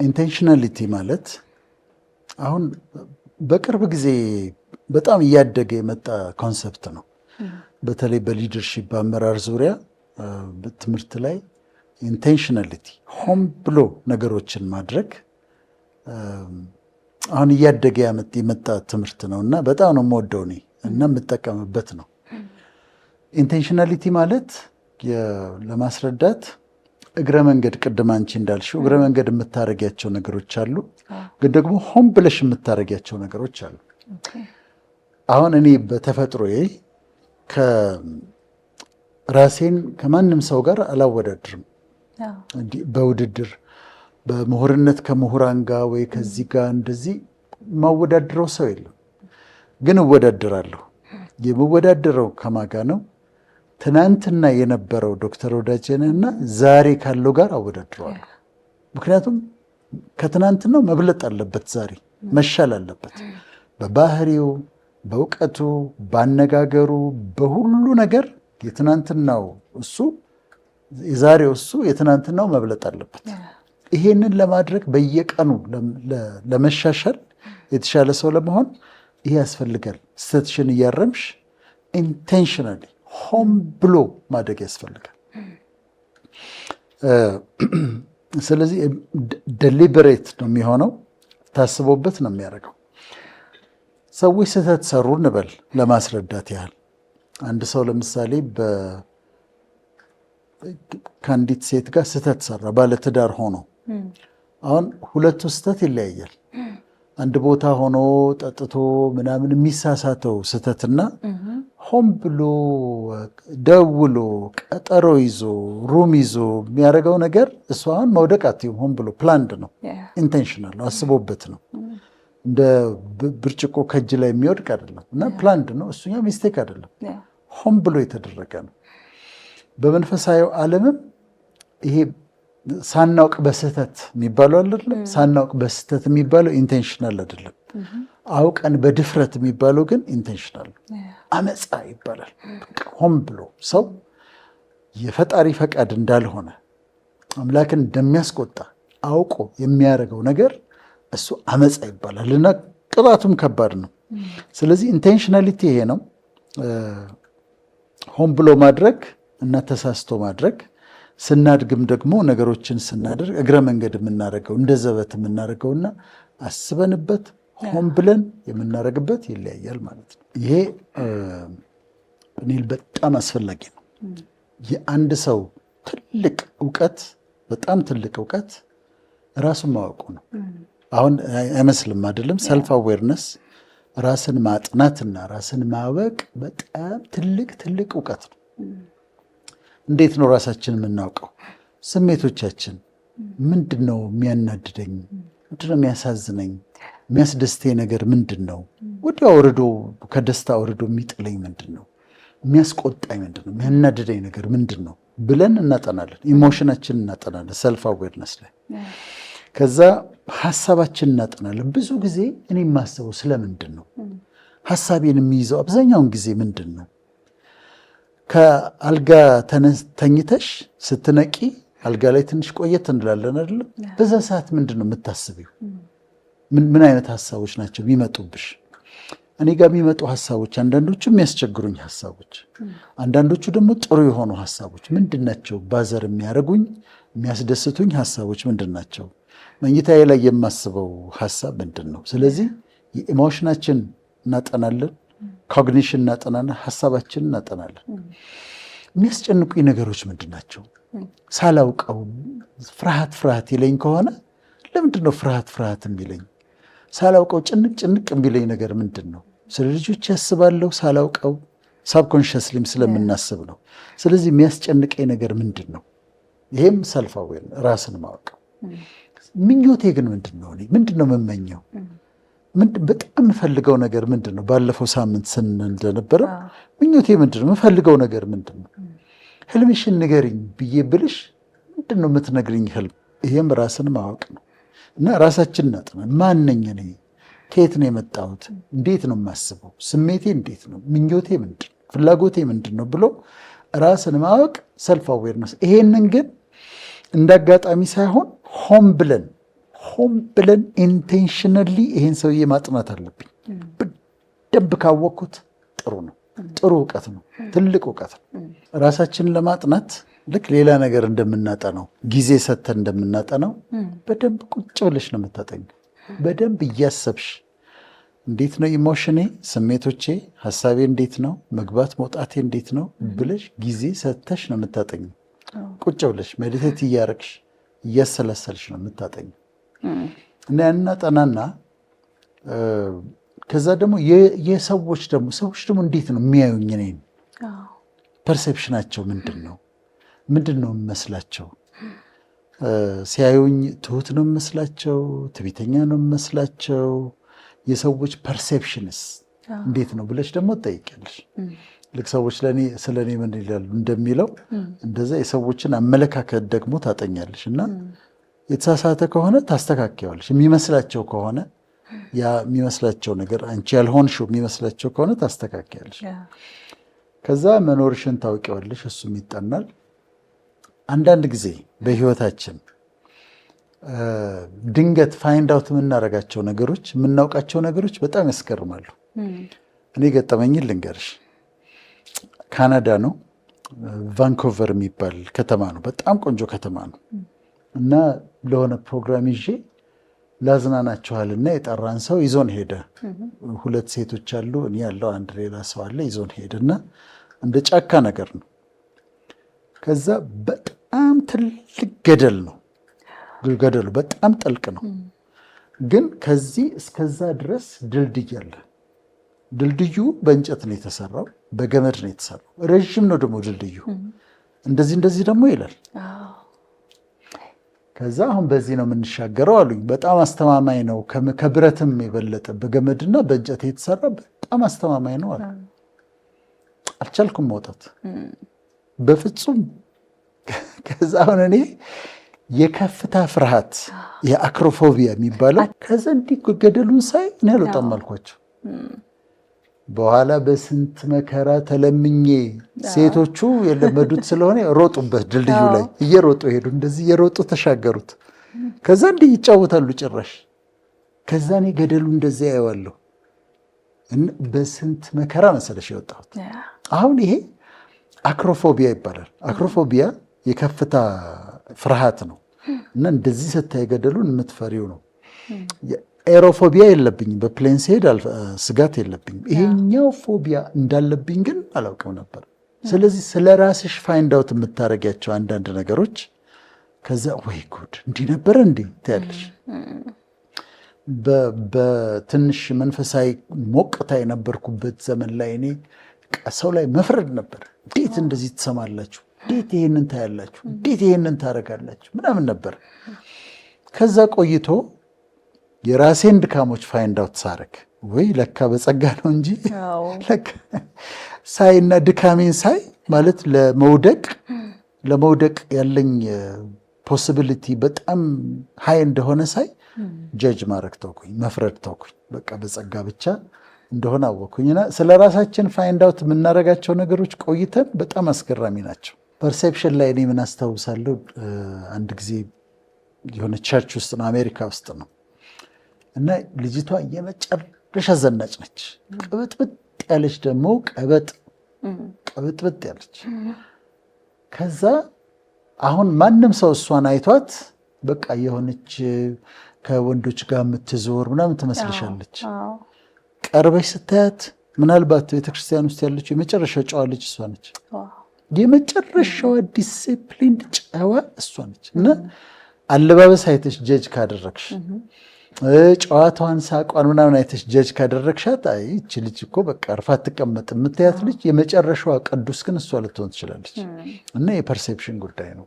ኢንቴንሽናሊቲ ማለት አሁን በቅርብ ጊዜ በጣም እያደገ የመጣ ኮንሰፕት ነው። በተለይ በሊደርሺፕ በአመራር ዙሪያ በትምህርት ላይ ኢንቴንሽናሊቲ ሆን ብሎ ነገሮችን ማድረግ አሁን እያደገ የመጣ ትምህርት ነው እና በጣም ነው የምወደው እኔ እና የምጠቀምበት ነው። ኢንቴንሽናሊቲ ማለት ለማስረዳት እግረ መንገድ ቅድም አንቺ እንዳልሽው እግረ መንገድ የምታረጊያቸው ነገሮች አሉ፣ ግን ደግሞ ሆን ብለሽ የምታረጊያቸው ነገሮች አሉ። አሁን እኔ በተፈጥሮዬ ራሴን ከማንም ሰው ጋር አላወዳድርም። በውድድር በምሁርነት ከምሁራን ጋር ወይ ከዚህ ጋር እንደዚህ ማወዳድረው ሰው የለም፣ ግን እወዳድራለሁ። የምወዳድረው ከማጋ ነው? ትናንትና የነበረው ዶክተር ወዳጄንና ዛሬ ካለው ጋር አወዳድረዋለሁ። ምክንያቱም ከትናንትናው መብለጥ አለበት፣ ዛሬ መሻል አለበት። በባህሪው፣ በእውቀቱ፣ ባነጋገሩ፣ በሁሉ ነገር የትናንትናው እሱ የዛሬው እሱ የትናንትናው መብለጥ አለበት። ይሄንን ለማድረግ በየቀኑ ለመሻሻል የተሻለ ሰው ለመሆን ይሄ ያስፈልጋል። ስህተትሽን እያረምሽ ኢንቴንሽናሊ ሆን ብሎ ማደግ ያስፈልጋል። ስለዚህ ደሊበሬት ነው የሚሆነው፣ ታስቦበት ነው የሚያደርገው። ሰዎች ስህተት ሰሩ እንበል ለማስረዳት ያህል አንድ ሰው ለምሳሌ ከአንዲት ሴት ጋር ስህተት ሰራ፣ ባለትዳር ሆኖ አሁን ሁለቱ ስህተት ይለያያል። አንድ ቦታ ሆኖ ጠጥቶ ምናምን የሚሳሳተው ስህተትና ሆን ብሎ ደውሎ ቀጠሮ ይዞ ሩም ይዞ የሚያደርገው ነገር እሱ አሁን መውደቅ አትይም። ሆን ብሎ ፕላንድ ነው፣ ኢንቴንሽናል ነው፣ አስቦበት ነው። እንደ ብርጭቆ ከእጅ ላይ የሚወድቅ አይደለም እና ፕላንድ ነው። እሱኛው ሚስቴክ አይደለም፣ ሆን ብሎ የተደረገ ነው። በመንፈሳዊ ዓለምም ይሄ ሳናውቅ በስህተት የሚባለው አይደለም። ሳናውቅ በስህተት የሚባለው ኢንቴንሽናል አይደለም። አውቀን በድፍረት የሚባለው ግን ኢንቴንሽናል ነው። አመፃ ይባላል። ሆን ብሎ ሰው የፈጣሪ ፈቃድ እንዳልሆነ አምላክን እንደሚያስቆጣ አውቆ የሚያደርገው ነገር እሱ አመፃ ይባላል እና ቅጣቱም ከባድ ነው። ስለዚህ ኢንቴንሽናሊቲ ይሄ ነው። ሆን ብሎ ማድረግ እና ተሳስቶ ማድረግ። ስናድግም ደግሞ ነገሮችን ስናደርግ እግረ መንገድ የምናደርገው እንደ ዘበት የምናደርገውና አስበንበት ሆን ብለን የምናደርግበት ይለያያል ማለት ነው። ይሄ እኔ በጣም አስፈላጊ ነው። የአንድ ሰው ትልቅ እውቀት፣ በጣም ትልቅ እውቀት ራሱን ማወቁ ነው። አሁን አይመስልም አይደለም? ሰልፍ አዌርነስ፣ ራስን ማጥናትና ራስን ማወቅ በጣም ትልቅ እውቀት ነው። እንዴት ነው ራሳችን የምናውቀው? ስሜቶቻችን ምንድን ነው? የሚያናድደኝ ምንድን ነው? የሚያሳዝነኝ የሚያስደስተኝ ነገር ምንድን ነው? ወዲያው ወርዶ ከደስታ ወርዶ የሚጥለኝ ምንድን ነው? የሚያስቆጣኝ ምንድን ነው? የሚያናድደኝ ነገር ምንድን ነው ብለን እናጠናለን። ኢሞሽናችን እናጠናለን ሰልፍ አዌርነስ ላይ። ከዛ ሀሳባችን እናጠናለን። ብዙ ጊዜ እኔ የማስበው ስለምንድን ነው? ሀሳቤን የሚይዘው አብዛኛውን ጊዜ ምንድን ነው? ከአልጋ ተኝተሽ ስትነቂ አልጋ ላይ ትንሽ ቆየት እንላለን አይደለም? በዛ ሰዓት ምንድን ነው የምታስቢው? ምን አይነት ሀሳቦች ናቸው የሚመጡብሽ? እኔ ጋር የሚመጡ ሀሳቦች አንዳንዶቹ የሚያስቸግሩኝ ሀሳቦች፣ አንዳንዶቹ ደግሞ ጥሩ የሆኑ ሀሳቦች ምንድን ናቸው? ባዘር የሚያደርጉኝ የሚያስደስቱኝ ሀሳቦች ምንድን ናቸው? መኝታዬ ላይ የማስበው ሀሳብ ምንድን ነው? ስለዚህ የኢሞሽናችን እናጠናለን፣ ኮግኒሽን እናጠናለን፣ ሀሳባችን እናጠናለን። የሚያስጨንቁኝ ነገሮች ምንድን ናቸው? ሳላውቀው ፍርሃት ይለኝ ከሆነ ለምንድን ነው ፍርሃት የሚለኝ? ሳላውቀው ጭንቅ የሚለኝ ነገር ምንድን ነው? ስለ ልጆች ያስባለሁ ሳላውቀው፣ ሳብኮንሽስሊም ስለምናስብ ነው። ስለዚህ የሚያስጨንቀኝ ነገር ምንድን ነው? ይሄም ሰልፍ አዌር ራስን ማወቅ። ምኞቴ ግን ምንድን ነው? ምንድን ነው የምመኘው? በጣም የምፈልገው ነገር ምንድን ነው? ባለፈው ሳምንት እንደነበረ ምኞቴ ምንድን ነው? የምፈልገው ነገር ምንድን ነው? ህልምሽን ንገሪኝ ብዬ ብልሽ ምንድን ነው የምትነግርኝ ህልም? ይሄም ራስን ማወቅ ነው። እና ራሳችን እናጥና። ማነኝ እኔ? ከየት ነው የመጣሁት? እንዴት ነው የማስበው? ስሜቴ እንዴት ነው? ምኞቴ ምንድን ነው? ፍላጎቴ ምንድን ነው ብሎ ራስን ማወቅ ሰልፍ አዌርነስ። ይሄንን ግን እንደ አጋጣሚ ሳይሆን ሆን ሆን ብለን ኢንቴንሽናሊ ይሄን ሰውዬ ማጥናት አለብኝ። በደንብ ካወቅኩት ጥሩ ነው። ጥሩ እውቀት ነው። ትልቅ እውቀት ነው። ራሳችንን ለማጥናት ልክ ሌላ ነገር እንደምናጠናው ጊዜ ሰተን እንደምናጠናው በደንብ ቁጭ ብለሽ ነው የምታጠኝ። በደንብ እያሰብሽ እንዴት ነው ኢሞሽኔ፣ ስሜቶቼ፣ ሀሳቤ እንዴት ነው፣ መግባት መውጣቴ እንዴት ነው ብለሽ ጊዜ ሰተሽ ነው የምታጠኝ። ቁጭ ብለሽ ሜዲቴት እያረግሽ እያሰላሰልሽ ነው የምታጠኝ እና ያንን አጠናና ከዛ ደግሞ የሰዎች ደግሞ እንዴት ነው የሚያዩኝ? እኔን ፐርሴፕሽናቸው ምንድን ነው የምመስላቸው? ሲያዩኝ ትሁት ነው የምመስላቸው? ትዕቢተኛ ነው የምመስላቸው? የሰዎች ፐርሴፕሽንስ እንዴት ነው ብለሽ ደግሞ ትጠይቂያለሽ። ልክ ሰዎች ስለ እኔ ምን ይላሉ እንደሚለው እንደዛ የሰዎችን አመለካከት ደግሞ ታጠኛለሽ እና የተሳሳተ ከሆነ ታስተካክያለሽ። የሚመስላቸው ከሆነ ያ የሚመስላቸው ነገር አንቺ ያልሆንሽው የሚመስላቸው ከሆነ ታስተካክያለሽ። ከዛ መኖርሽን ታውቂዋለሽ። እሱም ይጠናል። አንዳንድ ጊዜ በህይወታችን ድንገት ፋይንድ አውት የምናደርጋቸው ነገሮች፣ የምናውቃቸው ነገሮች በጣም ያስገርማሉ። እኔ ገጠመኝን ልንገርሽ። ካናዳ ነው፣ ቫንኮቨር የሚባል ከተማ ነው። በጣም ቆንጆ ከተማ ነው እና ለሆነ ፕሮግራም ይዤ ላዝናናችኋልና የጠራን ሰው ይዞን ሄደ። 2 ሴቶች አሉ፣ እኔ ያለው አንድ ሌላ ሰው አለ። ይዞን ሄደና እንደ ጫካ ነገር ነው። ከዛ በጣም ትልቅ ገደል ነው። ገደሉ በጣም ጥልቅ ነው፣ ግን ከዚህ እስከዛ ድረስ ድልድይ አለ። ድልድዩ በእንጨት ነው የተሰራው፣ በገመድ ነው የተሰራው። ረዥም ነው ደግሞ ድልድዩ። እንደዚህ ደግሞ ይላል። ከዛ አሁን በዚህ ነው የምንሻገረው አሉኝ። በጣም አስተማማኝ ነው፣ ከብረትም የበለጠ በገመድና በእንጨት የተሰራ በጣም አስተማማኝ ነው አሉ። አልቻልኩም መውጣት በፍጹም። ከዛ አሁን እኔ የከፍታ ፍርሃት የአክሮፎቢያ የሚባለው ከዛ እንዲህ ገደሉን ሳይ እኔ አልወጣም አልኳቸው። በኋላ በስንት መከራ ተለምኜ ሴቶቹ የለመዱት ስለሆነ ሮጡበት፣ ድልድዩ ላይ እየሮጡ ሄዱ። እንደዚህ እየሮጡ ተሻገሩት። ከዛ እንዲህ ይጫወታሉ ጭራሽ። ከዛ እኔ ገደሉ እንደዚህ ያየዋለሁ። በስንት መከራ መሰለሽ የወጣሁት። አሁን ይሄ አክሮፎቢያ ይባላል። አክሮፎቢያ የከፍታ ፍርሃት ነው እና እንደዚህ ስታይ ገደሉን የምትፈሪው ነው። ኤሮፎቢያ የለብኝም፣ በፕሌን ሲሄድ ስጋት የለብኝም። ይሄኛው ፎቢያ እንዳለብኝ ግን አላውቅም ነበር። ስለዚህ ስለ ራስሽ ፋይንድ አውት የምታረጊያቸው አንዳንድ ነገሮች ከዛ ወይ ጉድ እንዲህ ነበረ እንዲህ ትያለሽ። በትንሽ መንፈሳዊ ሞቅታ የነበርኩበት ዘመን ላይ እኔ ሰው ላይ መፍረድ ነበር። እንዴት እንደዚህ ትሰማላችሁ? እንዴት ይሄንን ታያላችሁ? እንዴት ይሄንን ታረጋላችሁ? ምናምን ነበር። ከዛ ቆይቶ የራሴን ድካሞች ፋይንድ አውት ሳረግ ወይ ለካ በጸጋ ነው እንጂ ሳይና ድካሜን ሳይ ማለት ለመውደቅ ያለኝ ፖሲቢሊቲ በጣም ሃይ እንደሆነ ሳይ ጀጅ ማድረግ ተውኩኝ፣ መፍረድ ተውኩኝ። በቃ በጸጋ ብቻ እንደሆነ አወኩኝና ስለ ራሳችን ፋይንድ አውት የምናደርጋቸው ነገሮች ቆይተን በጣም አስገራሚ ናቸው። ፐርሴፕሽን ላይ እኔ ምን አስታውሳለሁ፣ አንድ ጊዜ የሆነ ቸርች ውስጥ ነው፣ አሜሪካ ውስጥ ነው እና ልጅቷ የመጨረሻ ዘናጭ ነች። ቅብጥብጥ ያለች ደግሞ ቅብጥብጥ ያለች። ከዛ አሁን ማንም ሰው እሷን አይቷት በቃ የሆነች ከወንዶች ጋር የምትዞር ምናምን ትመስልሻለች። ቀርበሽ ስታያት ምናልባት ቤተክርስቲያን ውስጥ ያለችው የመጨረሻው ጨዋ ልጅ እሷ ነች። የመጨረሻዋ ዲሲፕሊንድ ጨዋ እሷ ነች። እና አለባበስ አይተሽ ጀጅ ካደረግሽ፣ ጨዋታዋን ሳቋን ምናምን አይተሽ ጀጅ ካደረግሻት አይ ይህች ልጅ እኮ በቃ አርፋ አትቀመጥ የምታያት ልጅ የመጨረሻዋ ቅዱስ ግን እሷ ልትሆን ትችላለች። እና የፐርሴፕሽን ጉዳይ ነው።